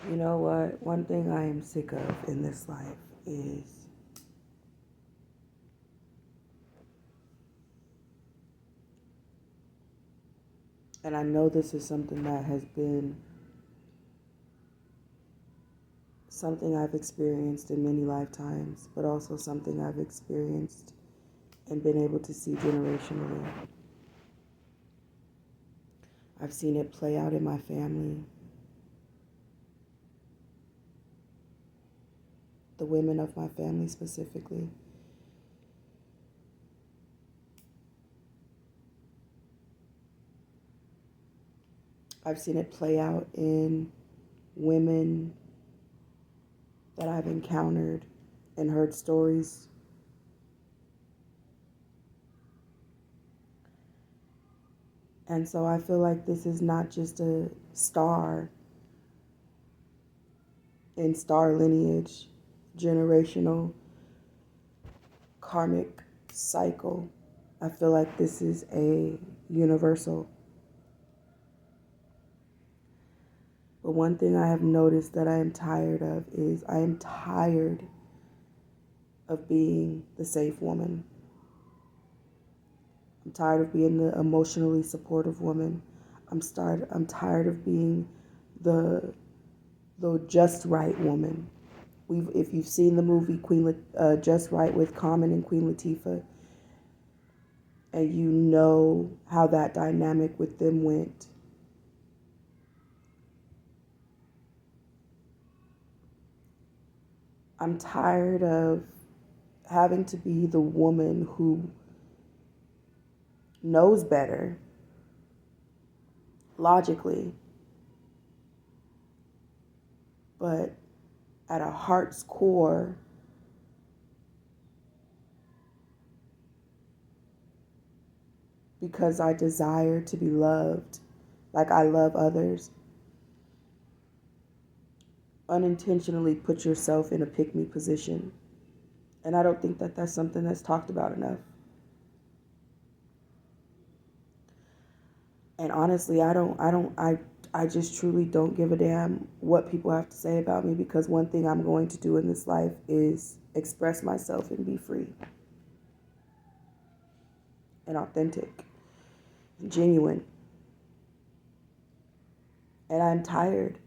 You know what? One thing I am sick of in this life is and I know this is something that has been something I've experienced in many lifetimes, but also something I've experienced and been able to see generationally. I've seen it play out in my family, the women of my family specifically. I've seen it play out in women that I've encountered and heard stories. And so I feel like this is not just a star in star lineage, generational, karmic cycle. I feel like this is a universal. But one thing I have noticed that I am tired of is I am tired of being the safe woman. I'm tired of being the emotionally supportive woman. I'm tired of being the just right woman. If you've seen the movie Just Right with Common and Queen Latifah, and you know how that dynamic with them went. I'm tired of having to be the woman who knows better logically, but at a heart's core, because I desire to be loved like I love others, unintentionally put yourself in a pick me position. And I don't think that that's something that's talked about enough. And honestly, I just truly don't give a damn what people have to say about me, because one thing I'm going to do in this life is express myself and be free and authentic and genuine. And I'm tired.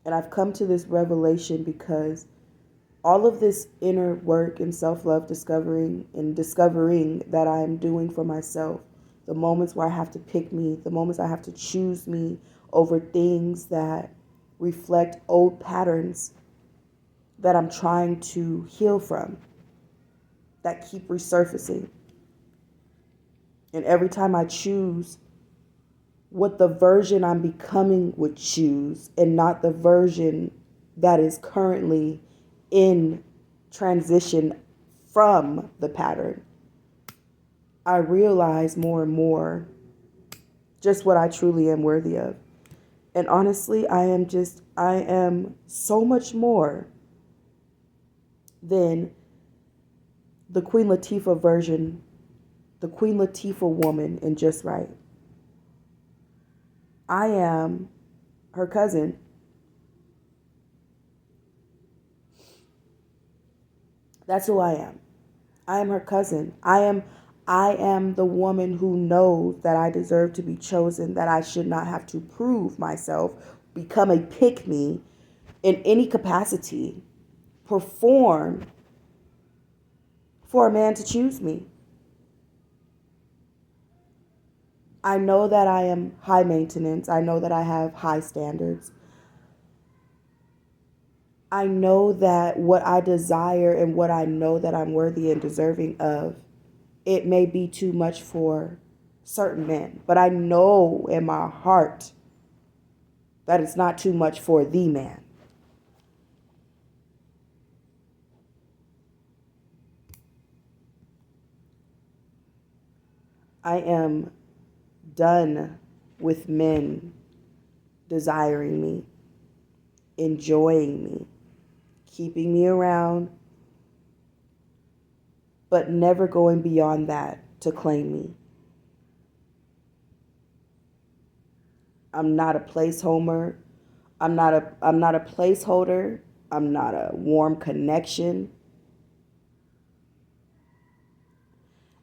And I've come to this revelation because all of this inner work and self-love discovering that I am doing for myself, the moments where I have to pick me, the moments I have to choose me over things that reflect old patterns that I'm trying to heal from, that keep resurfacing. And every time I choose what the version I'm becoming would choose and not the version that is currently in transition from the pattern, I realize more and more just what I truly am worthy of. And honestly, I am so much more than the Queen Latifah version, the Queen Latifah woman in Just Right. I am her cousin. That's who I am. I am her cousin. I am the woman who knows that I deserve to be chosen, that I should not have to prove myself, become a pick me in any capacity, perform for a man to choose me. I know that I am high maintenance. I know that I have high standards. I know that what I desire and what I know that I'm worthy and deserving of, it may be too much for certain men, but I know in my heart that it's not too much for the man. I am done with men desiring me, enjoying me, keeping me around, but never going beyond that to claim me. I'm not a placeholder. I'm not a placeholder. I'm not a warm connection.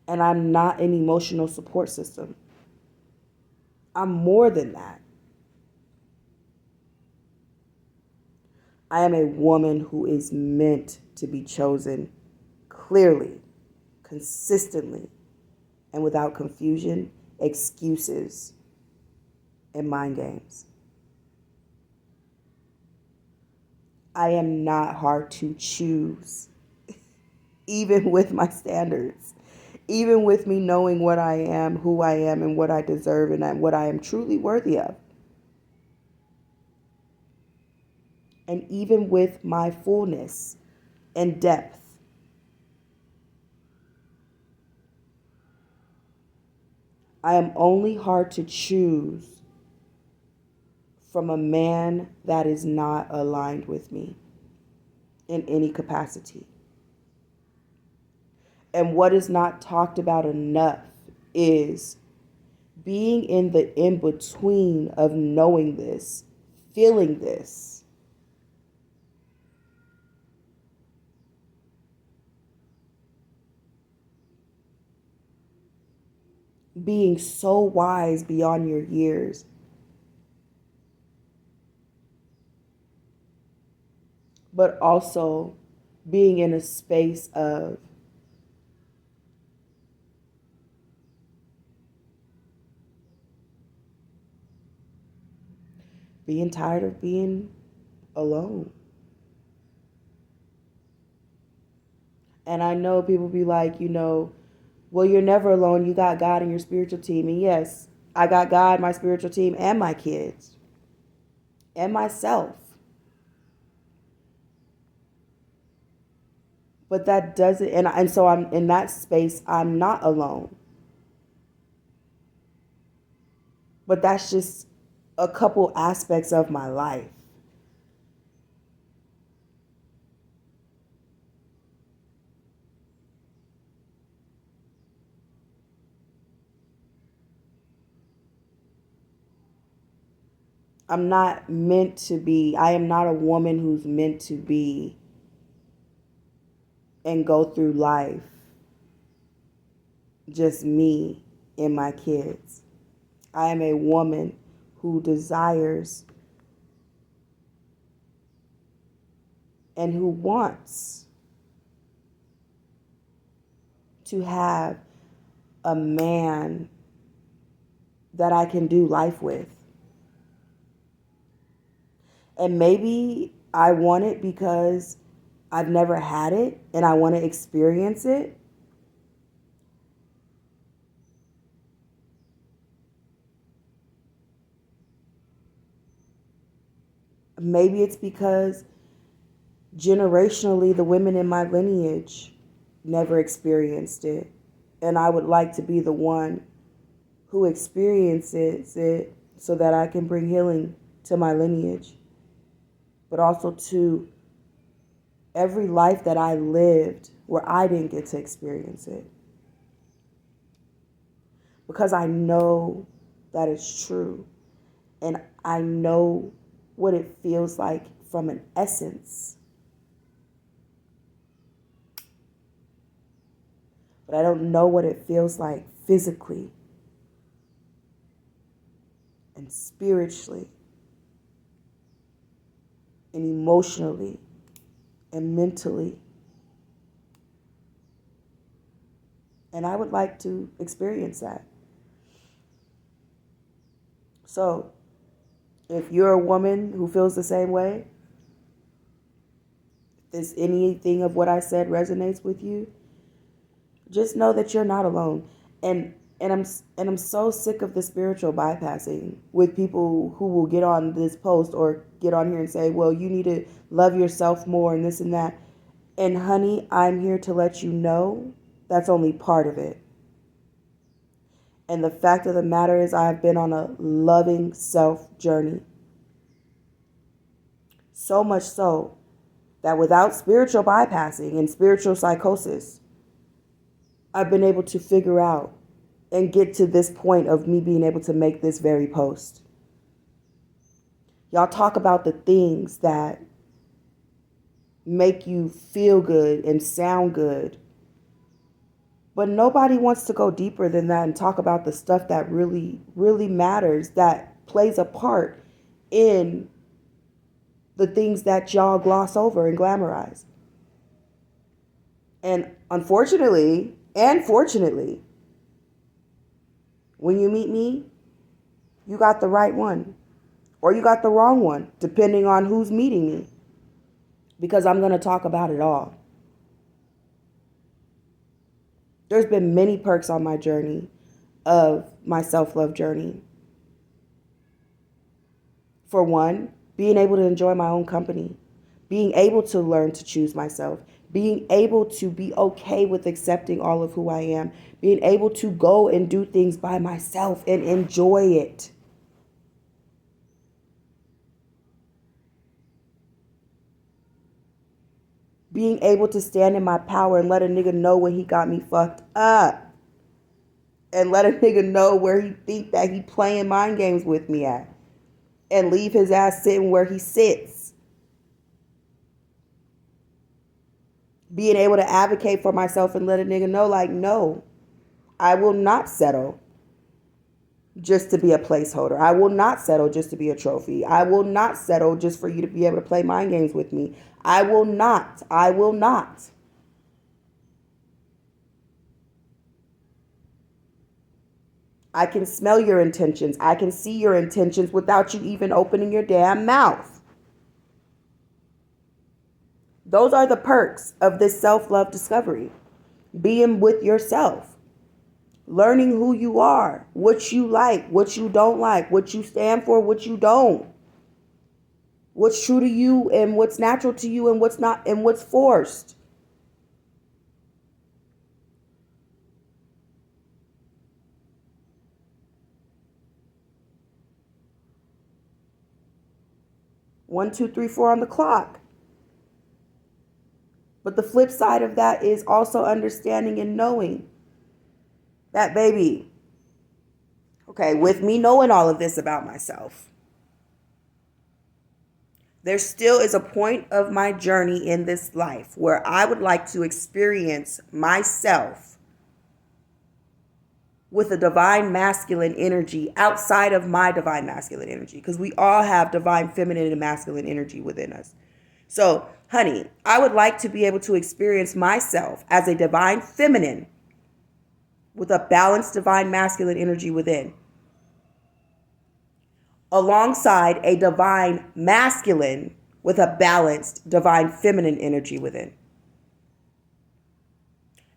And I'm not an emotional support system. I'm more than that. I am a woman who is meant to be chosen clearly, consistently, and without confusion, excuses, and mind games. I am not hard to choose, even with my standards, even with me knowing what I am, who I am, and what I deserve, and what I am truly worthy of. And even with my fullness and depth, I am only hard to choose from a man that is not aligned with me in any capacity. And what is not talked about enough is being in the in between of knowing this, feeling this, being so wise beyond your years, but also being in a space of being tired of being alone. And I know people be like, well, you're never alone. You got God and your spiritual team. And yes, I got God, my spiritual team, and my kids, and myself. But that doesn't, and so I'm in that space, I'm not alone. But that's just a couple aspects of my life. I'm not meant to be, I am not a woman who's meant to be and go through life just me and my kids. I am a woman who desires and who wants to have a man that I can do life with. And maybe I want it because I've never had it and I want to experience it. Maybe it's because generationally the women in my lineage never experienced it. And I would like to be the one who experiences it so that I can bring healing to my lineage, but also to every life that I lived where I didn't get to experience it. Because I know that it's true. And I know what it feels like from an essence. But I don't know what it feels like physically and spiritually and emotionally and mentally. And I would like to experience that. So, if you're a woman who feels the same way, if anything of what I said resonates with you, just know that you're not alone. And I'm so sick of the spiritual bypassing with people who will get on this post or get on here and say, well, you need to love yourself more and this and that. And honey, I'm here to let you know that's only part of it. And the fact of the matter is I've been on a loving self journey. So much so that without spiritual bypassing and spiritual psychosis, I've been able to figure out and get to this point of me being able to make this very post. Y'all talk about the things that make you feel good and sound good. But nobody wants to go deeper than that and talk about the stuff that really, really matters, that plays a part in the things that y'all gloss over and glamorize. And unfortunately, and fortunately, when you meet me, you got the right one or you got the wrong one, depending on who's meeting me, because I'm going to talk about it all. There's been many perks on my journey of my self-love journey. For one, being able to enjoy my own company, being able to learn to choose myself, being able to be okay with accepting all of who I am, being able to go and do things by myself and enjoy it. Being able to stand in my power and let a nigga know when he got me fucked up. And let a nigga know where he think that he playing mind games with me at. And leave his ass sitting where he sits. Being able to advocate for myself and let a nigga know, like, no, I will not settle just to be a placeholder. I will not settle just to be a trophy. I will not settle just for you to be able to play mind games with me. I will not. I will not. I can smell your intentions. I can see your intentions without you even opening your damn mouth. Those are the perks of this self-love discovery. Being with yourself. Learning who you are, what you like, what you don't like, what you stand for, what you don't. What's true to you and what's natural to you and what's not and what's forced. One, two, three, four on the clock. But the flip side of that is also understanding and knowing that, baby, okay, with me knowing all of this about myself, there still is a point of my journey in this life where I would like to experience myself with a divine masculine energy outside of my divine masculine energy, because we all have divine feminine and masculine energy within us. So, honey, I would like to be able to experience myself as a divine feminine with a balanced divine masculine energy within, alongside a divine masculine with a balanced divine feminine energy within.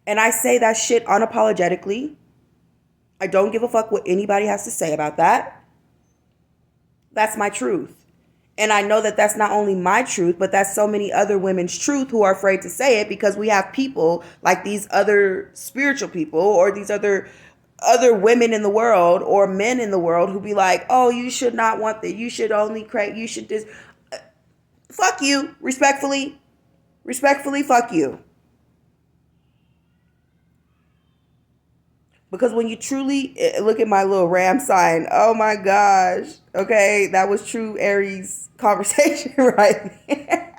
And I say that shit unapologetically. I don't give a fuck what anybody has to say about that. That's my truth. And I know that that's not only my truth, but that's so many other women's truth who are afraid to say it, because we have people like these other spiritual people or these other women in the world or men in the world who be like, oh, you should not want that. You should only create, you should just, fuck you, respectfully, fuck you. Because when you truly look at my little ram sign, oh my gosh, okay, that was true Aries conversation right there.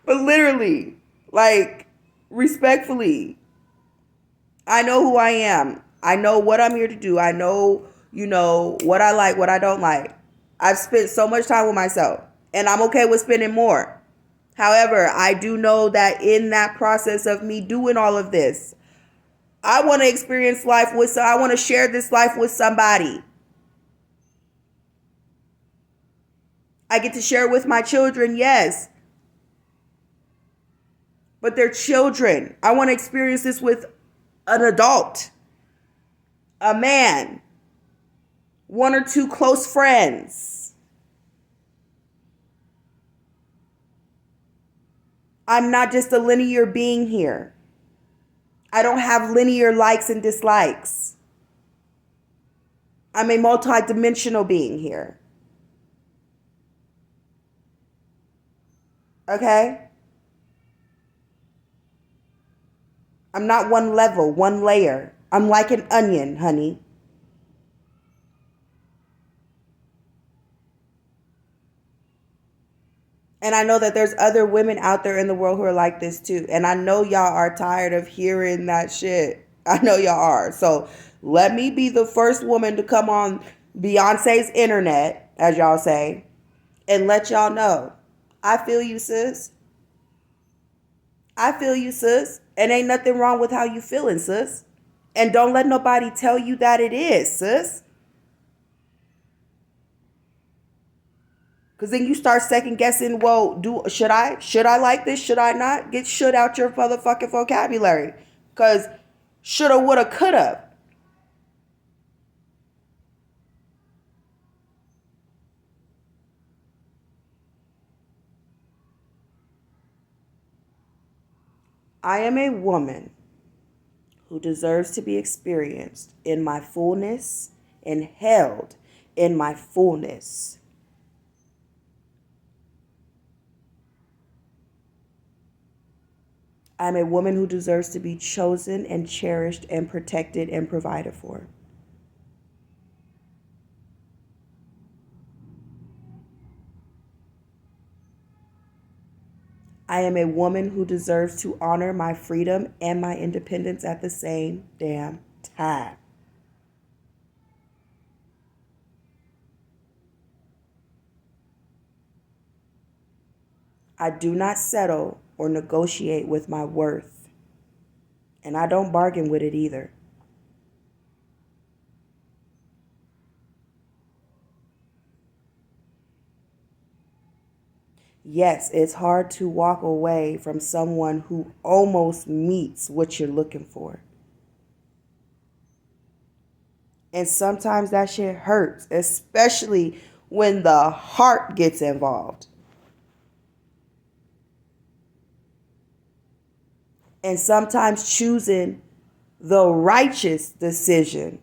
But literally, like, respectfully, I know who I am. I know what I'm here to do. I know, what I like, what I don't like. I've spent so much time with myself, and I'm okay with spending more. However, I do know that in that process of me doing all of this, I want to experience life I want to share this life with somebody. I get to share it with my children, yes. But they're children. I want to experience this with an adult, a man, one or two close friends. I'm not just a linear being here. I don't have linear likes and dislikes. I'm a multi-dimensional being here. Okay? I'm not one level, one layer. I'm like an onion, honey. And I know that there's other women out there in the world who are like this too. And I know y'all are tired of hearing that shit. I know y'all are. So let me be the first woman to come on Beyonce's internet, as y'all say, and let y'all know. I feel you, sis. I feel you, sis. And ain't nothing wrong with how you feeling, sis. And don't let nobody tell you that it is, sis. Because then you start second guessing, well, should I like this? Should I not? Get should out your motherfucking vocabulary. Because shoulda, woulda, coulda. I am a woman who deserves to be experienced in my fullness and held in my fullness. I'm a woman who deserves to be chosen and cherished and protected and provided for. I am a woman who deserves to honor my freedom and my independence at the same damn time. I do not settle or negotiate with my worth, and I don't bargain with it either. Yes, it's hard to walk away from someone who almost meets what you're looking for. And sometimes that shit hurts, especially when the heart gets involved. And sometimes choosing the righteous decision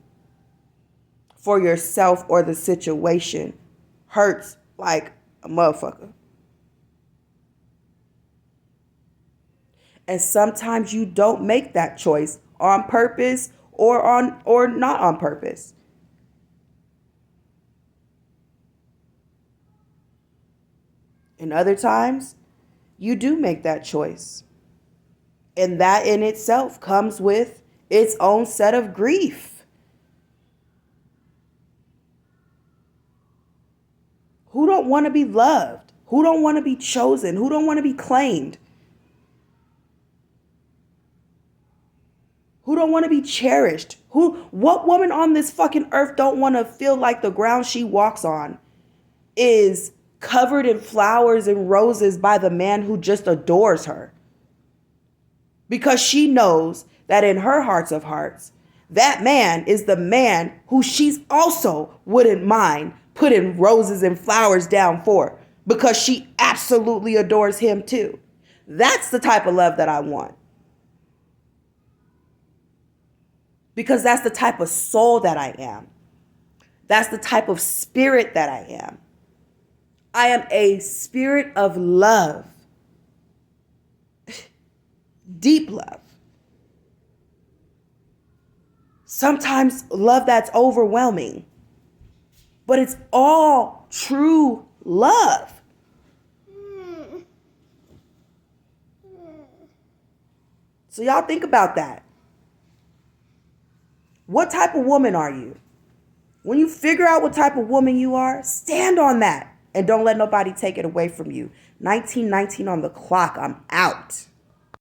for yourself or the situation hurts like a motherfucker. And sometimes you don't make that choice on purpose or not on purpose. And other times you do make that choice. And that in itself comes with its own set of grief. Who don't want to be loved? Who don't want to be chosen? Who don't want to be claimed? Who don't want to be cherished? What woman on this fucking earth don't want to feel like the ground she walks on is covered in flowers and roses by the man who just adores her? Because she knows that in her hearts of hearts, that man is the man who she's also wouldn't mind putting roses and flowers down for, because she absolutely adores him too. That's the type of love that I want. Because that's the type of soul that I am. That's the type of spirit that I am. I am a spirit of love. Deep love. Sometimes love that's overwhelming. But it's all true love. So y'all think about that. What type of woman are you? When you figure out what type of woman you are, stand on that and don't let nobody take it away from you. 1919 on the clock. I'm out.